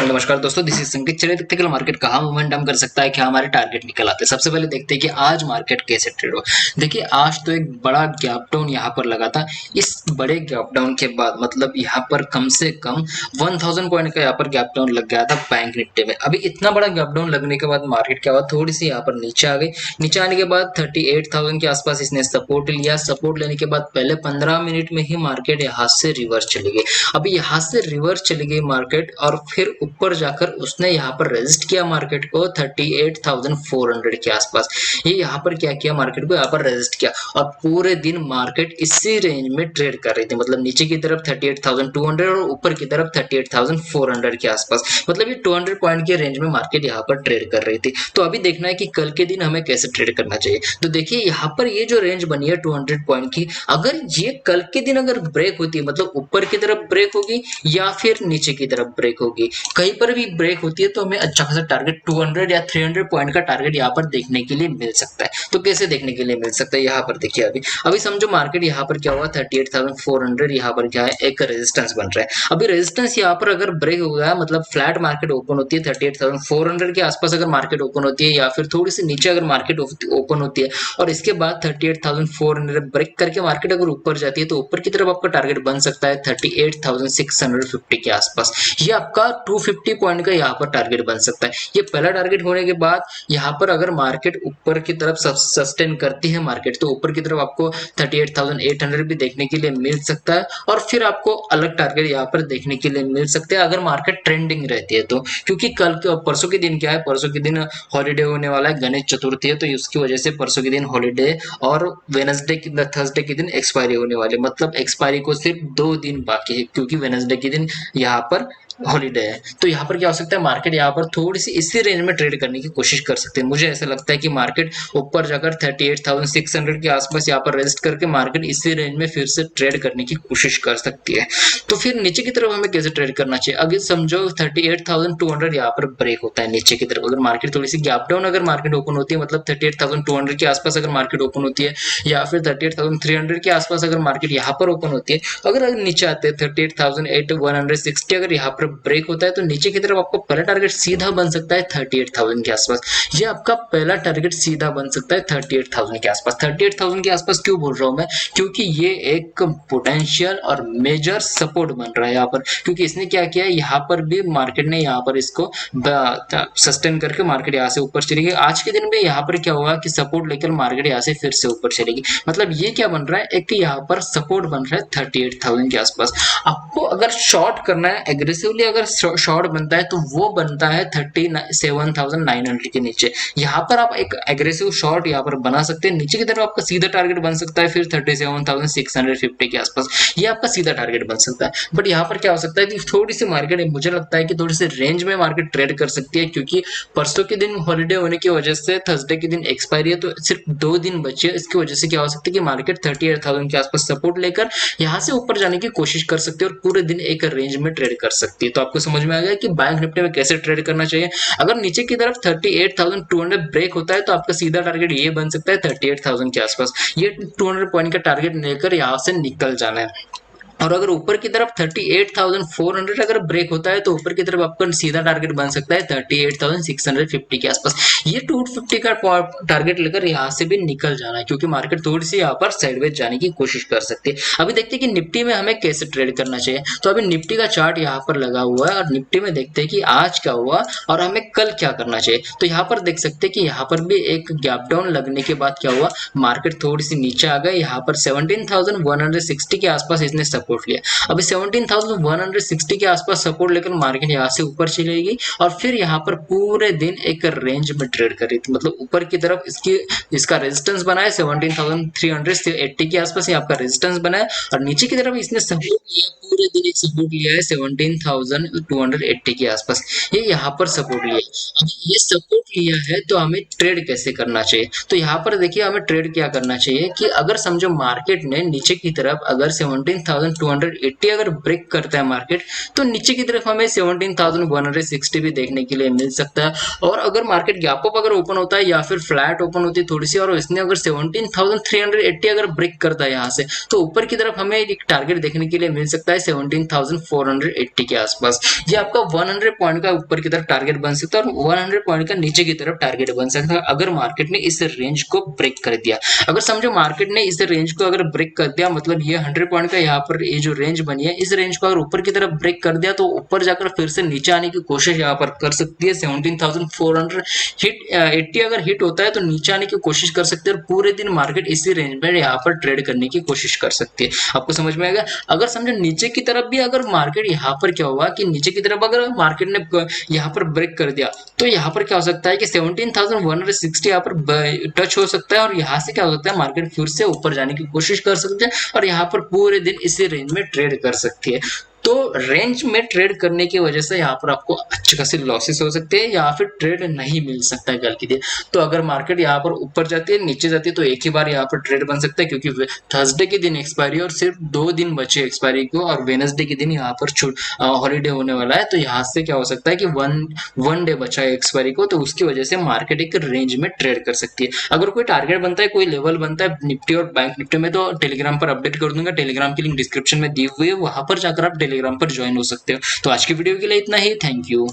नमस्कार दोस्तों, this is संकेत। चलिए देखते हैं कल मार्केट कहाँ मोमेंटम कर सकता है, क्या हमारे टारगेट निकल आते हैं। सबसे पहले देखते हैं कि आज मार्केट कैसे ट्रेड हो। देखिए आज तो एक बड़ा गैप डाउन यहाँ पर लगा था। इस बड़े गैप डाउन के बाद मतलब यहाँ पर कम से कम 1000 पॉइंट का यहाँ पर गैप डाउन लग गया था बैंक निफ्टी में। अभी इतना बड़ा गैप डाउन लगने के बाद मार्केट क्या हुआ, थोड़ी सी यहाँ पर नीचे आ गई। नीचे आने के बाद 38,000 के आसपास इसने सपोर्ट लिया। सपोर्ट लेने के बाद पहले 15 मिनट में ही मार्केट यहाँ से रिवर्स चली गई। अभी यहाँ से रिवर्स चली गई मार्केट और फिर ऊपर जाकर उसने यहाँ पर रेजिस्ट किया मार्केट को 38,400 के आसपास। ये यहाँ पर क्या किया, मार्केट को यहाँ पर रेजिस्ट किया और पूरे दिन मार्केट इसी रेंज में ट्रेड कर रही थी। मतलब नीचे की तरफ 38,200 और ऊपर की तरफ 38,400 के आसपास। मतलब ये 200 पॉइंट के रेंज में मार्केट यहाँ पर ट्रेड कर रही थी। तो अभी देखना है कि कल के दिन हमें कैसे ट्रेड करना चाहिए। तो देखिए यहाँ पर ये जो रेंज बनी है 200 पॉइंट की, अगर ये कल के दिन अगर ब्रेक होती है, मतलब ऊपर की तरफ ब्रेक होगी या फिर नीचे की तरफ ब्रेक होगी, कहीं पर भी ब्रेक होती है तो हमें अच्छा खासा टारगेट 200 या 300 पॉइंट का टारगेट यहाँ पर देखने के लिए मिल सकता है। तो कैसे देखने के लिए मिल सकता है, यहाँ पर देखिए अभी समझो मार्केट यहाँ पर क्या हुआ 38,400, यहाँ पर क्या है एक रेजिस्टेंस बन रहा है। अभी रेजिस्टेंस यहाँ पर अगर ब्रेक हो गया, मतलब फ्लैट मार्केट ओपन होती है 38,400 के आसपास अगर मार्केट ओपन होती है या फिर थोड़ी सी नीचे अगर मार्केट ओपन होती है और इसके बाद 38,400 ब्रेक करके मार्केट अगर ऊपर जाती है तो ऊपर की तरफ आपका टारगेट बन सकता है 38,650 के आसपास। ये आपका 250 पॉइंट का यहाँ पर टारगेट बन सकता है। ये पहला टारगेट होने के बाद यहाँ पर अगर मार्केट ऊपर की तरफ सस्टेन करती है मार्केट, तो ऊपर की तरफ आपको 38,800 भी देखने के लिए मिल सकता है और फिर आपको अलग टारगेट यहाँ पर देखने के लिए मिल सकते हैं अगर मार्केट ट्रेंडिंग रहती है तो। क्योंकि कल परसों के दिन क्या है, परसों के दिन हॉलीडे होने वाला है, गणेश चतुर्थी है, तो उसकी वजह से परसों के दिन हॉलीडे और वेनसडे थर्सडे के दिन एक्सपायरी होने वाले, मतलब एक्सपायरी को सिर्फ 2 दिन बाकी है क्योंकि वेनसडे के दिन यहाँ पर हॉलीडे है। तो यहाँ पर क्या हो सकता है, मार्केट यहाँ पर थोड़ी सी इसी रेंज में ट्रेड करने की कोशिश कर सकते हैं। मुझे ऐसा लगता है कि मार्केट ऊपर जाकर 38,600 के आसपास यहाँ पर रेजिस्ट करके मार्केट इसी रेंज में फिर से ट्रेड करने की कोशिश कर सकती है। तो फिर नीचे की तरफ हमें कैसे ट्रेड करना चाहिए, अगर समझो 38,200 यहाँ पर ब्रेक होता है नीचे की तरफ, अगर मार्केट थोड़ी सी गैप डाउन अगर मार्केट ओपन होती है, मतलब 38,200 के आसपास अगर मार्केट ओपन होती है या फिर 38,300 के आसपास अगर मार्केट यहाँ पर ओपन होती है, अगर नीचे आते हैं 38,160 अगर यहाँ पर ब्रेक होता है तो नीचे की तरफ आपको पहला टारगेट सीधा बन सकता है 38,000 के आसपास। ये आपका पहला टारगेट सीधा बन सकता है 38,000 के आसपास। 38,000 के आसपास क्यों बोल रहा हूं मैं, क्योंकि ये एक पोटेंशियल और मेजर सपोर्ट बन रहा है यहाँ पर। क्योंकि इसने क्या किया है, यहाँ पर भी मार्केट ने यहाँ पर इसको सस्टेन करके मार्केट यहाँ से ऊपर चलेगी। आज के दिन में यहाँ पर क्या हुआ कि सपोर्ट लेकर मार्केट यहाँ से फिर से ऊपर चलेगी। मतलब ये क्या बन रहा है, एक यहाँ पर सपोर्ट बन रहा है 38,000 के आसपास। आपको अगर शॉर्ट करना है एग्रेसिवली, अगर शॉर्ट बनता है तो वो बनता है 37,900 के नीचे। यहाँ पर आप एक एग्रेसिव शॉर्ट यहाँ पर बना सकते हैं। नीचे की तरफ आपका सीधा टारगेट बन सकता है फिर 37,650 के आसपास, ये आपका सीधा टारगेट बन सकता है। बट यहाँ पर क्या हो सकता है कि थोड़ी सी मार्केट, मुझे लगता है कि थोड़ी सी रेंज में मार्केट ट्रेड कर सकती है, क्योंकि परसों के दिन हॉलीडे होने की वजह से थर्सडे के दिन एक्सपायरी है, तो सिर्फ 2 दिन बचे। इसकी वजह से क्या हो सकता है कि मार्केट 38,000 के आसपास सपोर्ट लेकर यहाँ से ऊपर जाने की कोशिश कर सकती है और पूरे दिन एक रेंज में ट्रेड कर सकती है। तो आपको समझ में आ गया कि बैंक निफ्टी में कैसे ट्रेड करना चाहिए। अगर नीचे की तरफ 38,200 ब्रेक होता है तो आपका सीधा टारगेट ये बन सकता है 38,000 के आसपास। ये 200 पॉइंट का टारगेट लेकर यहाँ से निकल जाना है। और अगर ऊपर की तरफ 38,400 अगर ब्रेक होता है तो ऊपर की तरफ आपका सीधा टारगेट बन सकता है 38,650 के आसपास। ये 250 का टारगेट लेकर यहाँ से भी निकल जाना है, क्योंकि मार्केट थोड़ी सी यहाँ पर साइडवेज जाने की कोशिश कर सकती है। अभी देखते हैं कि निफ्टी में हमें कैसे ट्रेड करना चाहिए। तो अभी निफ्टी का चार्ट यहाँ पर लगा हुआ है और निफ्टी में देखते हैं कि आज क्या हुआ और हमें कल क्या करना चाहिए। तो यहाँ पर देख सकते हैं कि यहाँ पर भी एक गैप डाउन लगने के बाद क्या हुआ, मार्केट थोड़ी सी नीचे आ गई। यहाँ पर 17,160 के आसपास इसने सपोर्ट लिया। अभी 17,160 के आसपास सपोर्ट लेकर मार्केट यहाँ से ऊपर चलेगी और फिर यहाँ पर पूरे दिन एक रेंज में ट्रेड कर रही थी। मतलब ऊपर की तरफ इसका रेजिस्टेंस बना है 17,380 के आसपास, ये आपका रेजिस्टेंस बना है और नीचे की तरफ इसने सपोर्ट लिया, पूरे दिन एक सपोर्ट लिया है 17,280 के आसपास। ये यहाँ पर सपोर्ट लिया। अभी ये सपोर्ट लिया है तो हमें ट्रेड कैसे करना चाहिए। तो यहाँ पर देखिए हमें ट्रेड क्या करना चाहिए कि अगर समझो मार्केट ने नीचे की तरफ अगर 17,280 अगर ब्रेक करता है मार्केट, तो नीचे की तरफ हमें 17,160 भी देखने के लिए मिल सकता है। और अगर मार्केट गैप अप अगर ओपन होता है या फिर फ्लैट ओपन होती है थोड़ी सी और इसने अगर 17,380 अगर ब्रेक करता है यहाँ से, तो ऊपर की तरफ हमें एक टारगेट देखने के लिए मिल सकता है 17,480 के आसपास। ये आपका 100 पॉइंट का ऊपर की तरफ टारगेट बन सकता है और 100 पॉइंट का नीचे की तरफ टारगेट बन सकता है अगर मार्केट ने इस रेंज को ब्रेक कर दिया। अगर समझो मार्केट ने इस रेंज को अगर ब्रेक कर दिया, मतलब ये 100 पॉइंट का यहाँ पर ये जो रेंज बनी है, इस रेंज को अगर ऊपर की तरफ ब्रेक कर दिया तो ऊपर जाकर फिर से नीचे आने की कोशिश यहाँ पर कर सकती है। 17,400 हिट 80 अगर हिट होता है तो नीचे आने की कोशिश कर सकते हैं और पूरे दिन मार्केट इसी रेंज में यहाँ पर ट्रेड करने की कोशिश कर सकती है। आपको समझ में आएगा। अगर समझो नीचे की तरफ भी अगर मार्केट यहाँ पर क्या हुआ कि नीचे की तरफ अगर मार्केट ने यहाँ पर ब्रेक कर दिया तो यहाँ पर क्या हो सकता है कि 17,160 यहाँ पर टच हो सकता है और यहाँ से क्या हो सकता है मार्केट फिर से ऊपर जाने की कोशिश कर सकते हैं और यहाँ पर पूरे दिन इसी रेंज में ट्रेड कर सकती है। तो रेंज में ट्रेड करने की वजह से यहाँ पर आपको अच्छे खासी लॉसेस हो सकते हैं या फिर ट्रेड नहीं मिल सकता है कल के दिन। तो अगर मार्केट यहाँ पर ऊपर जाती है नीचे जाती है तो एक ही बार यहाँ पर ट्रेड बन सकता है क्योंकि थर्सडे के दिन एक्सपायरी और सिर्फ 2 दिन बचे एक्सपायरी को और वेडनेसडे के दिन यहाँ पर हॉलीडे होने वाला है। तो यहाँ से क्या हो सकता है कि वन डे बचा है एक्सपायरी को, तो उसकी वजह से मार्केट एक रेंज में ट्रेड कर सकती है। अगर कोई टारगेट बनता है, कोई लेवल बनता है निफ्टी और बैंक निफ्टी में, तो टेलीग्राम पर अपडेट कर दूंगा। टेलीग्राम की लिंक डिस्क्रिप्शन में दी हुई है, वहां पर जाकर आप टेलीग्राम पर ज्वाइन हो सकते हो। तो आज की वीडियो के लिए इतना ही। Thank you.